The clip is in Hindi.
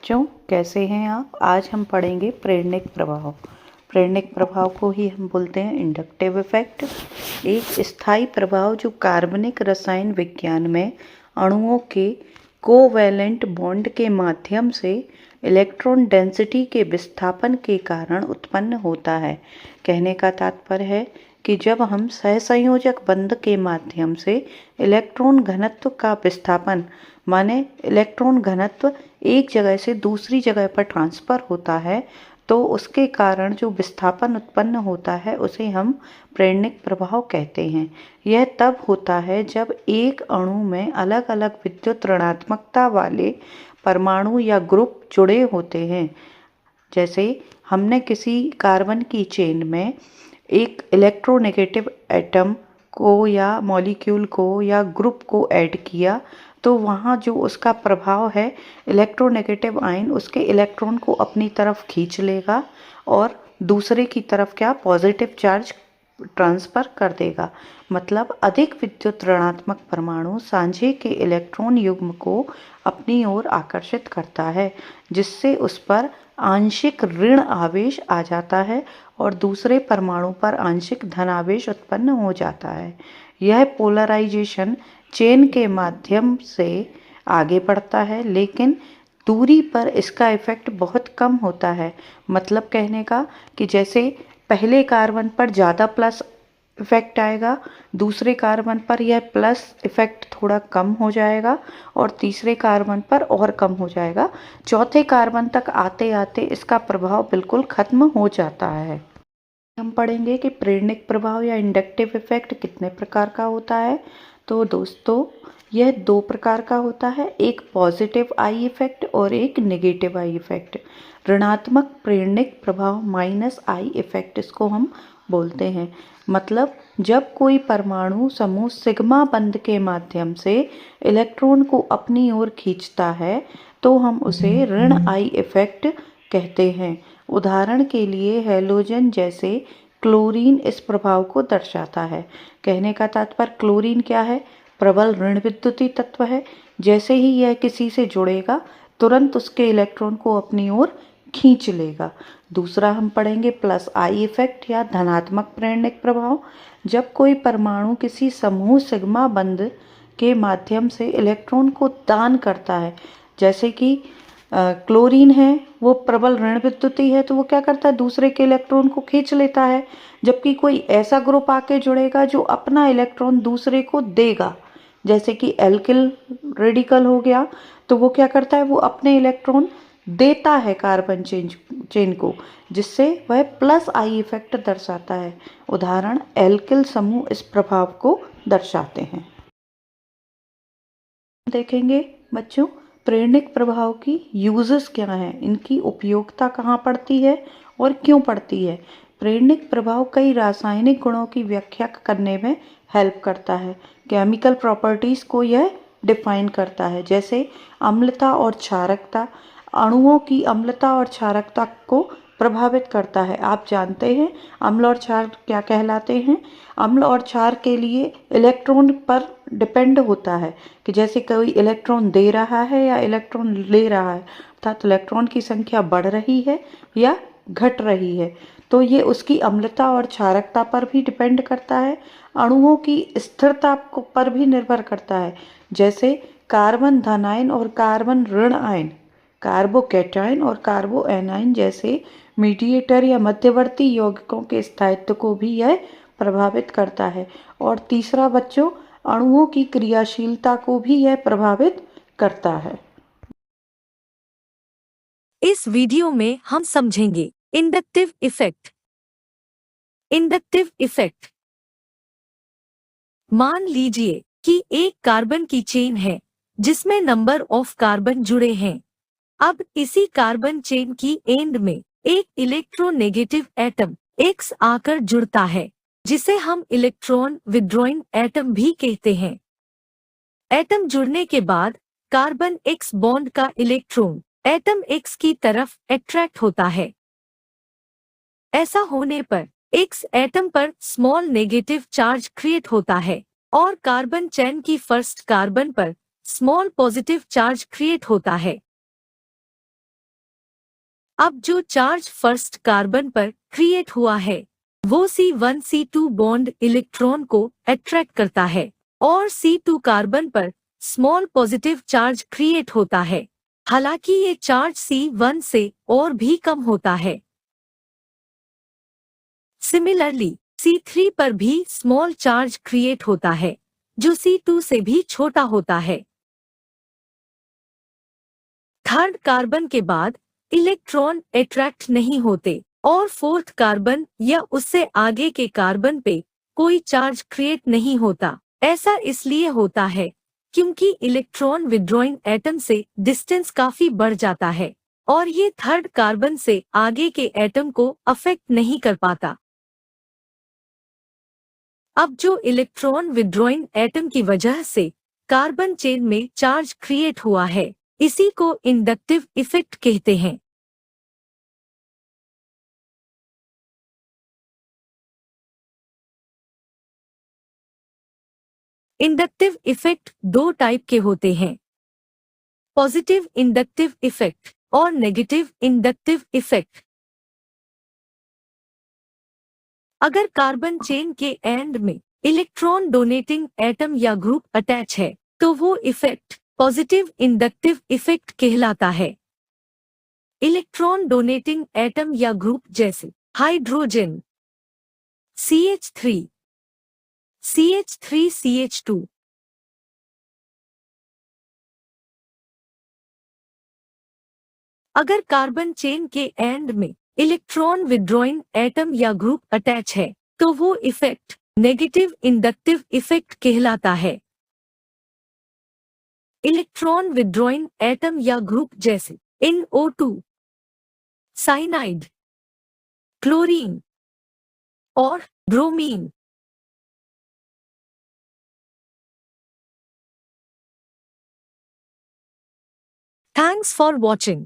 बच्चों, कैसे हैं आप? आज हम पढ़ेंगे प्रेरणिक प्रभाव। प्रेरणिक प्रभाव को ही हम बोलते हैं इंडक्टिव इफेक्ट। एक स्थायी प्रभाव जो कार्बनिक रसायन विज्ञान में अणुओं के कोवैलेंट बॉन्ड के माध्यम से इलेक्ट्रॉन डेंसिटी के विस्थापन के कारण उत्पन्न होता है। कहने का तात्पर्य है कि जब हम सहसंयोजक बंध के माध्यम से इलेक्ट्रॉन घनत्व का विस्थापन माने इलेक्ट्रॉन घनत्व एक जगह से दूसरी जगह पर ट्रांसफ़र होता है तो उसके कारण जो विस्थापन उत्पन्न होता है उसे हम प्रेरणिक प्रभाव कहते हैं। यह तब होता है जब एक अणु में अलग अलग विद्युत ऋणात्मकता वाले परमाणु या ग्रुप जुड़े होते हैं। जैसे हमने किसी कार्बन की चेन में एक इलेक्ट्रोनेगेटिव एटम को या मॉलिक्यूल को या ग्रुप को ऐड किया तो वहाँ जो उसका प्रभाव है इलेक्ट्रोनेगेटिव आयन उसके इलेक्ट्रॉन को अपनी तरफ खींच लेगा और दूसरे की तरफ क्या पॉजिटिव चार्ज ट्रांसफ़र कर देगा। मतलब अधिक विद्युत ऋणात्मक परमाणु सांझे के इलेक्ट्रॉन युग्म को अपनी ओर आकर्षित करता है जिससे उस पर आंशिक ऋण आवेश आ जाता है और दूसरे परमाणु पर आंशिक धनावेश उत्पन्न हो जाता है। यह पोलराइजेशन चेन के माध्यम से आगे बढ़ता है लेकिन दूरी पर इसका इफेक्ट बहुत कम होता है। मतलब कहने का कि जैसे पहले कार्बन पर ज़्यादा प्लस इफेक्ट आएगा, दूसरे कार्बन पर यह प्लस इफेक्ट थोड़ा कम हो जाएगा और तीसरे कार्बन पर और कम हो जाएगा। चौथे कार्बन तक आते आते इसका प्रभाव बिल्कुल खत्म हो जाता है। हम पढ़ेंगे कि प्रेरणिक प्रभाव या इंडक्टिव इफेक्ट कितने प्रकार का होता है। तो दोस्तों यह दो प्रकार का होता है, एक पॉजिटिव आई इफेक्ट और एक नेगेटिव आई इफेक्ट। ऋणात्मक प्रेरणिक प्रभाव माइनस आई इफेक्ट इसको हम बोलते हैं। मतलब जब कोई परमाणु समूह सिग्मा बंध के माध्यम से इलेक्ट्रॉन को अपनी ओर खींचता है तो हम उसे ऋण आई इफेक्ट कहते हैं। उदाहरण के लिए हैलोजन जैसे क्लोरीन इस प्रभाव को दर्शाता है। कहने का तात्पर्य क्लोरीन क्या है? प्रबल ऋण विद्युतीय तत्व है। जैसे ही यह किसी से जुड़ेगा तुरंत उसके इलेक्ट्रॉन को अपनी ओर खींच लेगा। दूसरा हम पढ़ेंगे प्लस आई इफेक्ट या धनात्मक प्रेरणिक प्रभाव। जब कोई परमाणु किसी समूह सिग्मा बंध के माध्यम से इलेक्ट्रॉन को दान करता है, जैसे कि क्लोरीन है वो प्रबल ऋण विद्युतीय है तो वो क्या करता है दूसरे के इलेक्ट्रॉन को खींच लेता है। जबकि कोई ऐसा ग्रुप आके जुड़ेगा जो अपना इलेक्ट्रॉन दूसरे को देगा, जैसे कि एल्किल रेडिकल हो गया तो वो क्या करता है वो अपने इलेक्ट्रॉन देता है कार्बन चेन को, जिससे वह प्लस आई इफेक्ट दर्शाता है। उदाहरण एल्किल समूह इस प्रभाव को दर्शाते हैं। देखेंगे बच्चों प्रेरणिक प्रभाव की यूजेस क्या हैं, इनकी उपयोगिता कहाँ पड़ती है और क्यों पड़ती है। प्रेरणिक प्रभाव कई रासायनिक गुणों की व्याख्या करने में हेल्प करता है। केमिकल प्रॉपर्टीज़ को यह डिफाइन करता है, जैसे अम्लता और क्षारकता। अणुओं की अम्लता और क्षारकता को प्रभावित करता है। आप जानते हैं अम्ल और क्षार क्या कहलाते हैं। अम्ल और क्षार के लिए इलेक्ट्रॉन पर डिपेंड होता है कि जैसे कोई इलेक्ट्रॉन दे रहा है या इलेक्ट्रॉन ले रहा है, अर्थात इलेक्ट्रॉन की संख्या बढ़ रही है या घट रही है, तो ये उसकी अम्लता और क्षारकता पर भी डिपेंड करता है। अणुओं की स्थिरता पर भी निर्भर करता है, जैसे कार्बन धन आयन और कार्बन ऋण आयन, कार्बोकैटायन और कार्बो एनायन जैसे मीडिएटर या मध्यवर्ती यौगिकों के स्थायित्व को भी यह प्रभावित करता है। और तीसरा बच्चों अणुओं की क्रियाशीलता को भी यह प्रभावित करता है। इस वीडियो में हम समझेंगे इंडक्टिव इफेक्ट। इंडक्टिव इफेक्ट, मान लीजिए कि एक कार्बन की चेन है जिसमें नंबर ऑफ कार्बन जुड़े हैं। अब इसी कार्बन चेन की एंड में एक इलेक्ट्रोनेगेटिव एटम X आकर जुड़ता है, जिसे हम इलेक्ट्रॉन विथड्रॉइंग एटम भी कहते हैं। एटम जुड़ने के बाद कार्बन X बॉन्ड का इलेक्ट्रॉन एटम X की तरफ अट्रैक्ट होता है। ऐसा होने पर X एटम पर स्मॉल नेगेटिव चार्ज क्रिएट होता है और कार्बन चेन की फर्स्ट कार्बन पर स्मॉल पॉजिटिव चार्ज क्रिएट होता है। अब जो चार्ज फर्स्ट कार्बन पर क्रिएट हुआ है वो C1C2 बॉन्ड इलेक्ट्रॉन को अट्रैक्ट करता है और C2 कार्बन पर स्मॉल पॉजिटिव चार्ज क्रिएट होता है। हालांकि ये चार्ज C1 से और भी कम होता है। सिमिलरली C3 पर भी स्मॉल चार्ज क्रिएट होता है जो C2 से भी छोटा होता है। थर्ड कार्बन के बाद इलेक्ट्रॉन अट्रैक्ट नहीं होते और फोर्थ कार्बन या उससे आगे के कार्बन पे कोई चार्ज क्रिएट नहीं होता। ऐसा इसलिए होता है क्योंकि इलेक्ट्रॉन विड्रॉइंग एटम से डिस्टेंस काफी बढ़ जाता है और ये थर्ड कार्बन से आगे के एटम को अफेक्ट नहीं कर पाता। अब जो इलेक्ट्रॉन विड्रॉइंग एटम की वजह से कार्बन चेन में चार्ज क्रिएट हुआ है इसी को इंडक्टिव इफेक्ट कहते हैं। इंडक्टिव इफेक्ट दो टाइप के होते हैं, पॉजिटिव इंडक्टिव इफेक्ट और नेगेटिव इंडक्टिव इफेक्ट। अगर कार्बन चेन के एंड में इलेक्ट्रॉन डोनेटिंग एटम या ग्रुप अटैच है तो वो इफेक्ट पॉजिटिव इंडक्टिव इफेक्ट कहलाता है। इलेक्ट्रॉन डोनेटिंग एटम या ग्रुप जैसे हाइड्रोजन CH3, CH3CH2, अगर कार्बन चेन के एंड में इलेक्ट्रॉन विड्रॉइंग एटम या ग्रुप अटैच है तो वो इफेक्ट नेगेटिव इंडक्टिव इफेक्ट कहलाता है। इलेक्ट्रॉन विड्रॉइंग एटम या ग्रुप जैसे NO2, साइनाइड, क्लोरीन और ब्रोमीन। Thanks for watching.